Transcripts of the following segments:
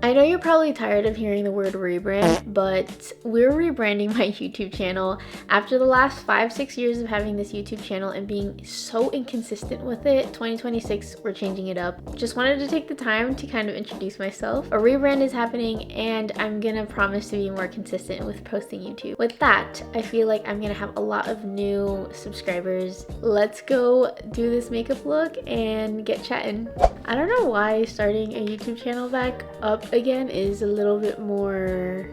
I know you're probably tired of hearing the word rebrand, but we're rebranding my YouTube channel. After the last 5-6 years of having this YouTube channel and being so inconsistent with it, 2026 we're changing it up. Just wanted to take the time to kind of introduce myself. A rebrand is happening and I'm gonna promise to be more consistent with posting YouTube. With that, I feel like I'm gonna have a lot of new subscribers. Let's go do this makeup look and get chatting. I don't know why starting a YouTube channel back up again is a little bit more...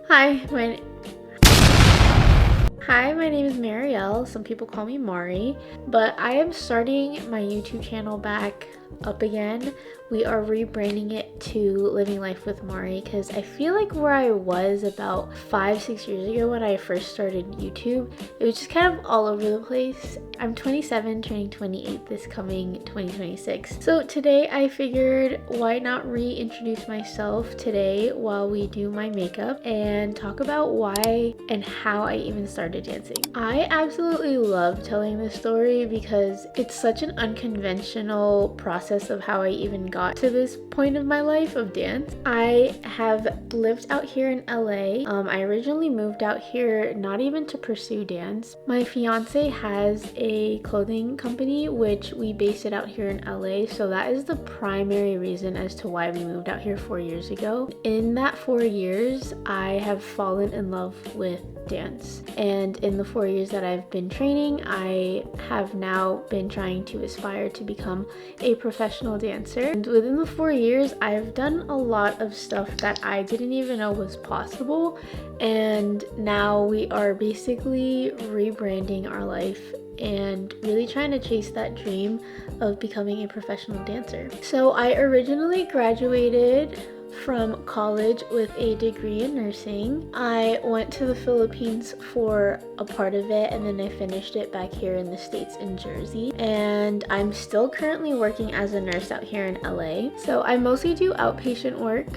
Hi, my name is Marielle. Some people call me Mari, but I am starting my YouTube channel back up again. We are rebranding it to Living Life with Mari because I feel like where I was about 5-6 years ago when I first started YouTube, it was just kind of all over the place. I'm 27, turning 28 this coming 2026. So today I figured why not reintroduce myself today while we do my makeup and talk about why and how I even started dancing. I absolutely love telling this story because it's such an unconventional process of how I even got to this point of my life of dance. I have lived out here in LA. I originally moved out here not even to pursue dance. My fiance has a clothing company which we base it out here in LA, so that is the primary reason as to why we moved out here 4 years ago. In that 4 years, I have fallen in love with dance, and in the 4 years that I've been training, I have now been trying to aspire to become a professional dancer. And within the 4 years, I've done a lot of stuff that I didn't even know was possible, and now we are basically rebranding our life and really trying to chase that dream of becoming a professional dancer. So I originally graduated from college with a degree in nursing. I went to the Philippines for a part of it and then I finished it back here in the States in Jersey. And I'm still currently working as a nurse out here in LA. So I mostly do outpatient work.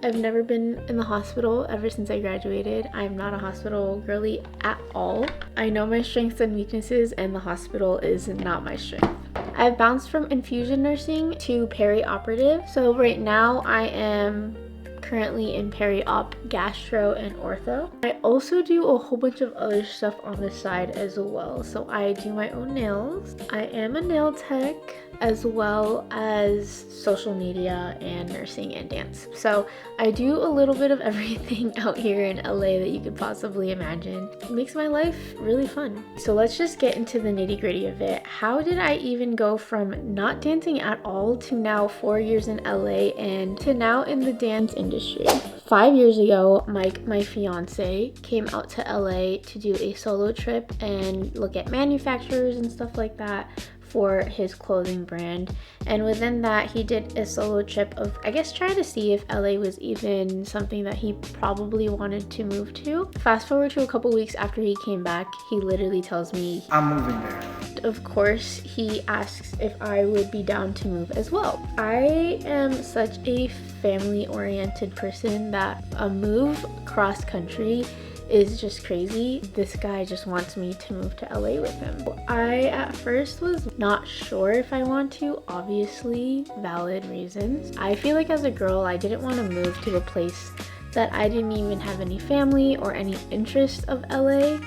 I've never been in the hospital ever since I graduated. I'm not a hospital girly at all. I know my strengths and weaknesses, and the hospital is not my strength. I've bounced from infusion nursing to peri-operative. So right now I am currently in peri-op, gastro, and ortho. I also do a whole bunch of other stuff on the side as well. So I do my own nails. I am a nail tech, as well as social media and nursing and dance. So I do a little bit of everything out here in LA that you could possibly imagine. It makes my life really fun. So let's just get into the nitty-gritty of it. How did I even go from not dancing at all to now 4 years in LA and to now in the dance industry? 5 years ago, Mike, my fiance, came out to LA to do a solo trip and look at manufacturers and stuff like that for his clothing brand. And within that, he did a solo trip of, I guess, trying to see if LA was even something that he probably wanted to move to. Fast forward to a couple weeks after he came back, he literally tells me, I'm moving there. Of course, he asks if I would be down to move as well. I am such a family-oriented person that a move cross country is just crazy. This guy just wants me to move to LA with him. I at first was not sure if I want to, obviously valid reasons. I feel like as a girl, I didn't want to move to a place that I didn't even have any family or any interest of LA.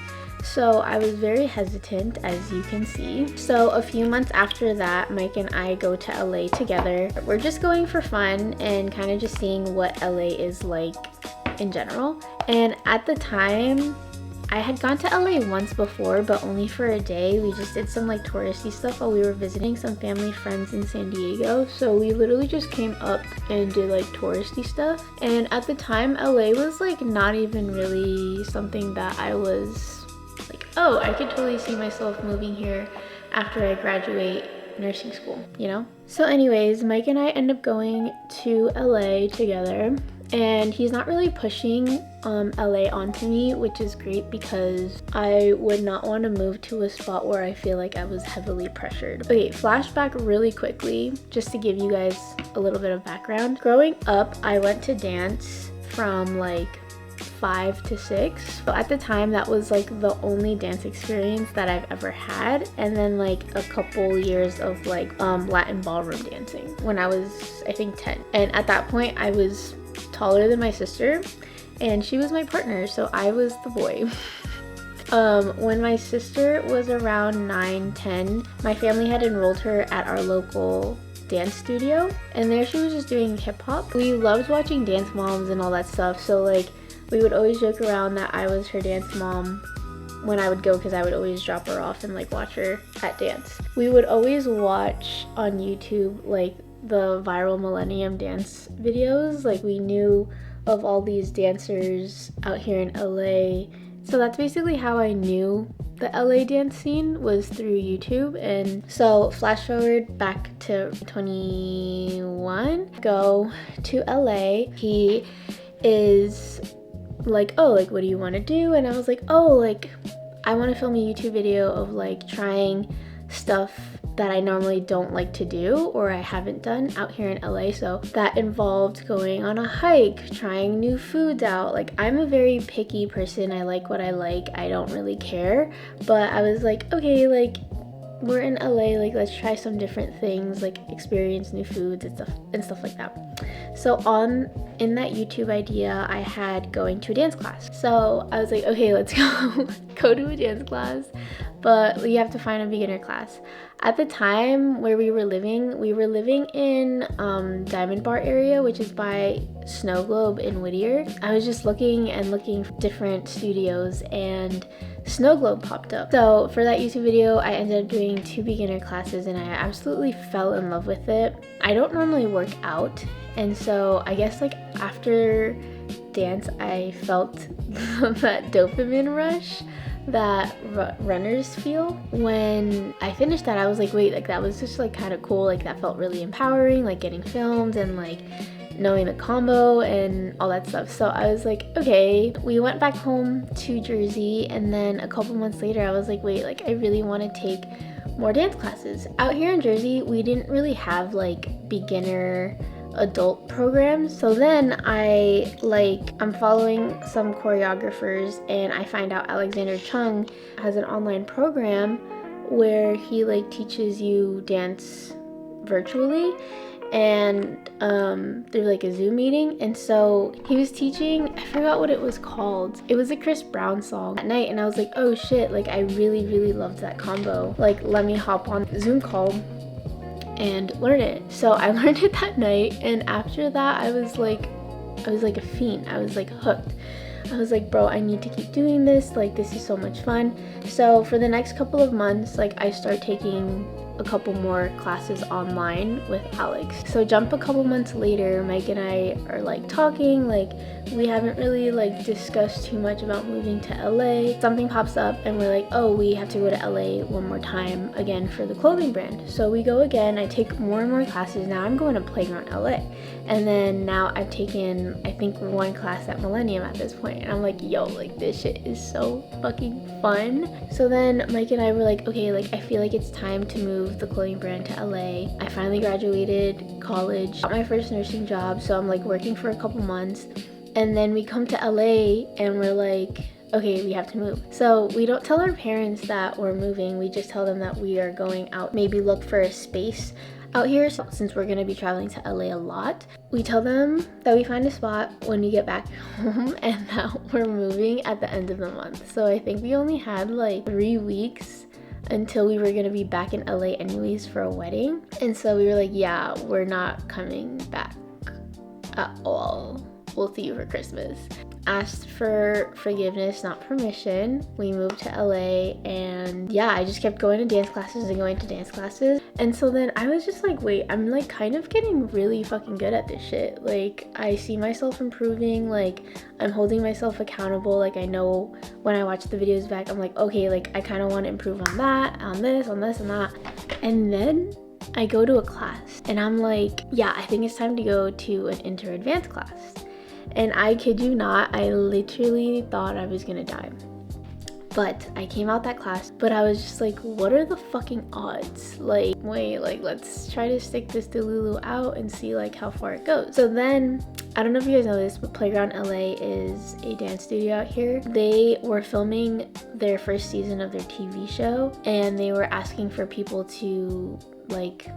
So I was very hesitant, as you can see. So a few months after that, Mike and I go to LA together. We're just going for fun and kind of just seeing what LA is like in general. And at the time, I had gone to LA once before, but only for a day. We just did some like touristy stuff while we were visiting some family friends in San Diego. So we literally just came up and did like touristy stuff. And at the time, LA was like not even really something that I was like, oh, I could totally see myself moving here after I graduate nursing school, you know? So anyways, Mike and I end up going to LA together. And he's not really pushing LA onto me, which is great because I would not want to move to a spot where I feel like I was heavily pressured. Okay, flashback really quickly, just to give you guys a little bit of background. Growing up, I went to dance from like 5 to 6. So at the time, that was like the only dance experience that I've ever had. And then like a couple years of like Latin ballroom dancing when I was, I think, 10. And at that point, I was taller than my sister and she was my partner, so I was the boy. When my sister was around 9, 10, my family had enrolled her at our local dance studio, and there she was just doing hip hop. We loved watching Dance Moms and all that stuff, so like we would always joke around that I was her dance mom when I would go, because I would always drop her off and like watch her at dance. We would always watch on YouTube like the viral Millennium dance videos. Like we knew of all these dancers out here in LA. So that's basically how I knew the LA dance scene, was through YouTube. And so flash forward back to 21, go to LA. He is like, oh, like what do you want to do? And I was like, oh, like I want to film a YouTube video of like trying stuff that I normally don't like to do or I haven't done out here in LA. So that involved going on a hike, trying new foods out. Like I'm a very picky person. I like what I like. I don't really care. But I was like, okay, like we're in LA, like let's try some different things, like experience new foods and stuff like that. So in that YouTube idea, I had going to a dance class. So I was like, okay, let's go to a dance class, but we have to find a beginner class. At the time where we were living in Diamond Bar area, which is by Snow Globe in Whittier. I was just looking for different studios, and Snow Globe popped up. So for that YouTube video, I ended up doing 2 beginner classes, and I absolutely fell in love with it. I don't normally work out, and so I guess like after dance, I felt that dopamine rush that runners feel. When I finished that, I was like, wait, like that was just like kind of cool. Like that felt really empowering, like getting filmed and like knowing the combo and all that stuff. So I was like, okay. We went back home to Jersey, and then a couple months later I was like, wait, like I really want to take more dance classes. Out here in Jersey, we didn't really have like beginner adult programs. So then I'm following some choreographers, and I find out Alexander Chung has an online program where he like teaches you dance virtually and through like a Zoom meeting. And so he was teaching, I forgot what it was called. It was a Chris Brown song at night, and I was like, oh shit, like I really, really loved that combo. Like let me hop on Zoom call and learn it. So I learned it that night, and after that I was like a fiend. I was like hooked. I was like, bro, I need to keep doing this. Like this is so much fun. So for the next couple of months, like I start taking a couple more classes online with Alex. So jump a couple months later, Mike and I are like talking, like we haven't really like discussed too much about moving to LA. Something pops up and we're like, oh, we have to go to LA one more time again for the clothing brand. So we go again. I take more and more classes. Now I'm going to Playground LA. And then now I've taken, I think, 1 class at Millennium at this point. And I'm like, yo, like this shit is so fucking fun. So then Mike and I were like, okay, like I feel like it's time to move the clothing brand to LA. I finally graduated college, got my first nursing job. So I'm like working for a couple months. And then we come to LA and we're like, okay, we have to move. So we don't tell our parents that we're moving. We just tell them that we are going out, maybe look for a space out here. So since we're gonna be traveling to LA a lot, we tell them that we find a spot when we get back home and that we're moving at the end of the month. So I think we only had like 3 weeks until we were gonna be back in LA anyways for a wedding. And so we were like, yeah, we're not coming back at all. We'll see you for Christmas. Asked for forgiveness, not permission. We moved to LA, and yeah, I just kept going to dance classes and going to dance classes. And so then I was just like, wait, I'm like kind of getting really fucking good at this shit. Like I see myself improving, like I'm holding myself accountable. Like I know when I watch the videos back, I'm like, okay, like I kind of want to improve on that, on this and that. And then I go to a class and I'm like, yeah, I think it's time to go to an inter advanced class. And I kid you not, I literally thought I was gonna die. But I came out that class, but I was just like, what are the fucking odds? Like, wait, like let's try to stick this Delulu out and see like how far it goes. So then I don't know if you guys know this, but Playground LA is a dance studio out here. They were filming their first season of their TV show, and they were asking for people to like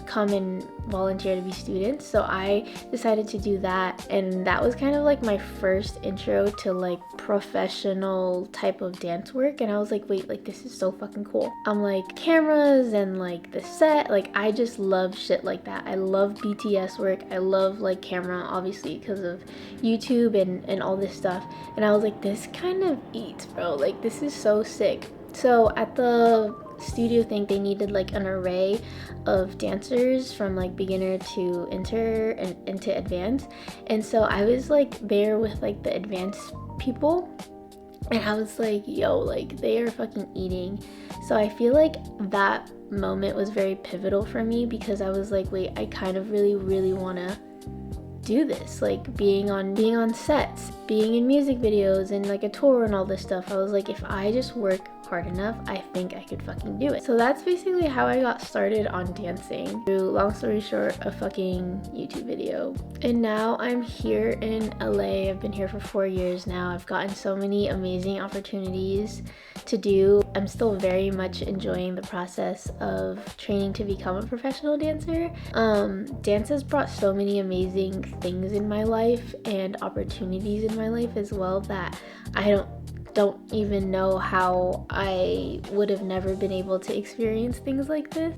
come and volunteer to be students. So I decided to do that, and that was kind of like my first intro to like professional type of dance work. And I was like, wait, like this is so fucking cool. I'm like, cameras and like the set, like I just love shit like that. I love BTS work. I love like camera, obviously because of YouTube and all this stuff. And I was like, this kind of eats, bro. Like this is so sick. So at the studio thing, they needed like an array of dancers from like beginner to inter and into advanced. And so I was like there with like the advanced people, and I was like, yo, like they are fucking eating. So I feel like that moment was very pivotal for me, because I was like, wait, I kind of really want to do this, like being on sets, being in music videos and like a tour and all this stuff. I was like, if I just work hard enough, I think I could fucking do it. So that's basically how I got started on dancing, through, long story short, a fucking YouTube video. And now I'm here in LA. I've been here for 4 years now. I've gotten so many amazing opportunities to do. I'm still very much enjoying the process of training to become a professional dancer. Dance has brought so many amazing things in my life and opportunities in my life as well, that I don't even know how I would have never been able to experience things like this.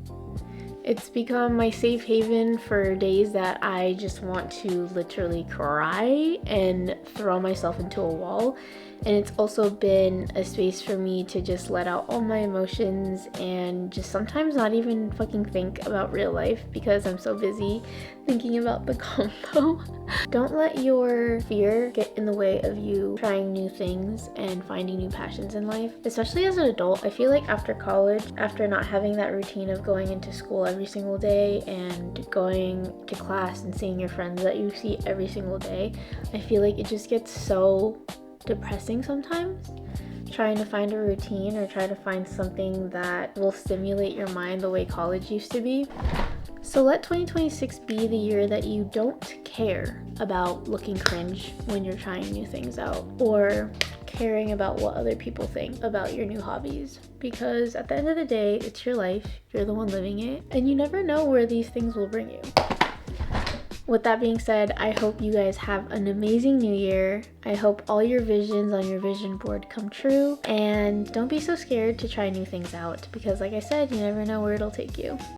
It's become my safe haven for days that I just want to literally cry and throw myself into a wall. And it's also been a space for me to just let out all my emotions and just sometimes not even fucking think about real life, because I'm so busy thinking about the combo. Don't let your fear get in the way of you trying new things and finding new passions in life. Especially as an adult, I feel like after college, after not having that routine of going into school every single day and going to class and seeing your friends that you see every single day, I feel like it just gets so depressing sometimes, trying to find a routine or try to find something that will stimulate your mind the way college used to be. So let 2026 be the year that you don't care about looking cringe when you're trying new things out, or caring about what other people think about your new hobbies, because at the end of the day, it's your life, you're the one living it, and you never know where these things will bring you. With that being said, I hope you guys have an amazing new year. I hope all your visions on your vision board come true, and don't be so scared to try new things out, because like I said, you never know where it'll take you.